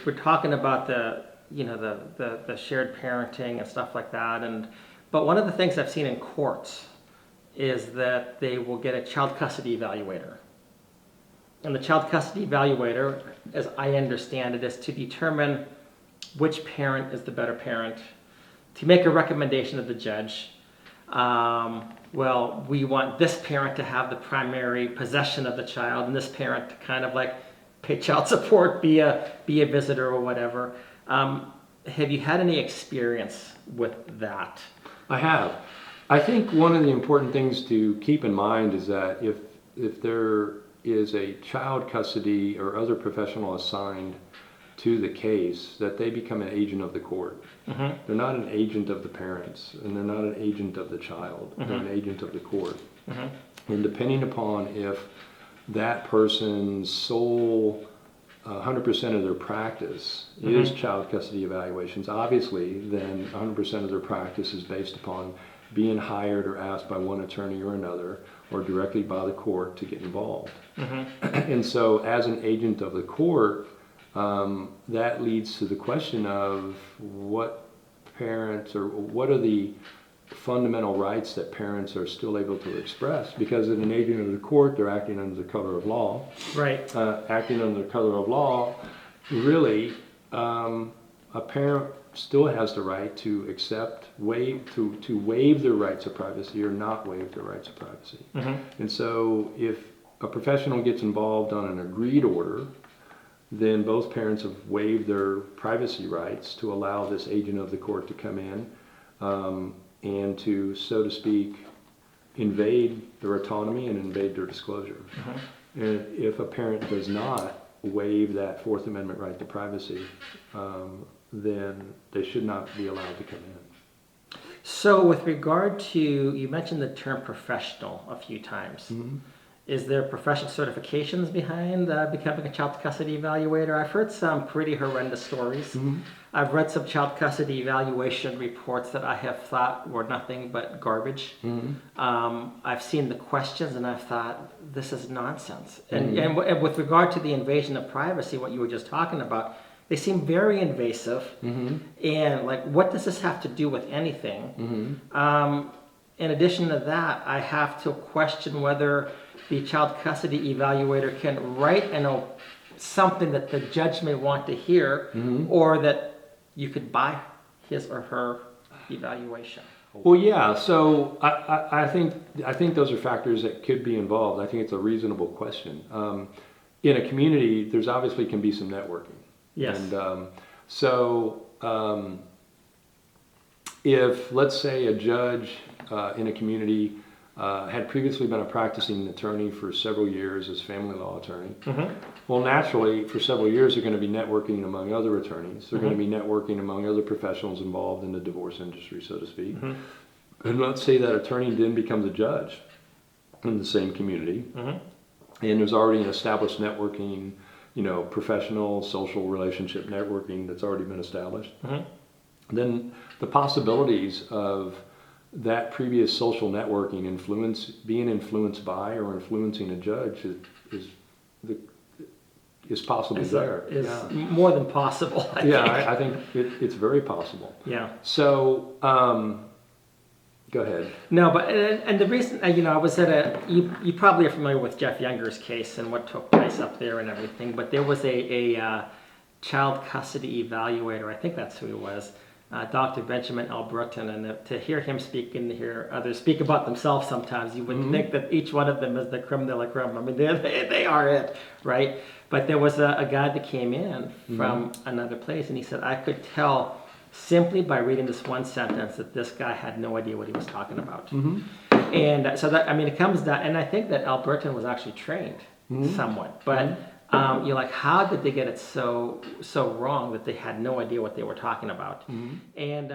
we're talking about the shared parenting and stuff like that, but one of the things I've seen in courts is that they will get a child custody evaluator. And the child custody evaluator, as I understand it, is to determine which parent is the better parent, to make a recommendation to the judge. Well, we want this parent to have the primary possession of the child, and this parent to kind of like pay child support, be a visitor or whatever. Have you had any experience with that? I have. I think one of the important things to keep in mind is that if there is a child custody or other professional assigned to the case, that they become an agent of the court. Mm-hmm. They're not an agent of the parents, and they're not an agent of the child. Mm-hmm. They're an agent of the court. Mm-hmm. And depending upon if that person's sole 100% of their practice mm-hmm. is child custody evaluations, obviously then 100% of their practice is based upon being hired or asked by one attorney or another, or directly by the court to get involved. Mm-hmm. And so as an agent of the court, that leads to the question of what parents, or what are the fundamental rights that parents are still able to express, because as an agent of the court, they're acting under the color of law. Right. Acting under the color of law, really, a parent still has the right to waive their rights of privacy or not waive their rights of privacy. Mm-hmm. And so if a professional gets involved on an agreed order, then both parents have waived their privacy rights to allow this agent of the court to come in and to, so to speak, invade their autonomy and invade their disclosure. Mm-hmm. And if a parent does not waive that Fourth Amendment right to privacy, then they should not be allowed to come in. So with regard to, you mentioned the term professional a few times. Mm-hmm. Is there professional certifications behind becoming a child custody evaluator? I've heard some pretty horrendous stories. Mm-hmm. I've read some child custody evaluation reports that I have thought were nothing but garbage. Mm-hmm. I've seen the questions and I've thought, this is nonsense. Mm-hmm. And with regard to the invasion of privacy, what you were just talking about, they seem very invasive. Mm-hmm. And like, what does this have to do with anything? Mm-hmm. In addition to that, I have to question whether the child custody evaluator can write something that the judge may want to hear, mm-hmm. or that you could buy his or her evaluation. Well, yeah. So I think those are factors that could be involved. I think it's a reasonable question. In a community, there's obviously can be some networking. Yes. And if, let's say, a judge in a community had previously been a practicing attorney for several years as family law attorney, mm-hmm. well, naturally, for several years, they're going to be networking among other attorneys. They're mm-hmm. going to be networking among other professionals involved in the divorce industry, so to speak. Mm-hmm. And let's say that attorney then becomes a judge in the same community, mm-hmm. and there's already an established networking, professional, social relationship networking that's already been established. Mm-hmm. Then the possibilities of that previous social networking being influenced by or influencing a judge is possibly there. Is more than possible. I think it's very possible. Yeah. So go ahead. No, but and the reason I was at you probably are familiar with Jeff Younger's case and what took place up there and everything, but there was a child custody evaluator. I think that's who he was. Dr. Benjamin L. Bruton, and to hear him speak and to hear others speak about themselves sometimes, you would mm-hmm. think that each one of them is the creme de la creme. I mean, they are it, right? But there was a guy that came in mm-hmm. from another place, and he said, I could tell simply by reading this one sentence that this guy had no idea what he was talking about. Mm-hmm. And so that, it comes down, and I think that L. Bruton was actually trained mm-hmm. somewhat, but mm-hmm. You're like, how did they get it so wrong that they had no idea what they were talking about? Mm-hmm. And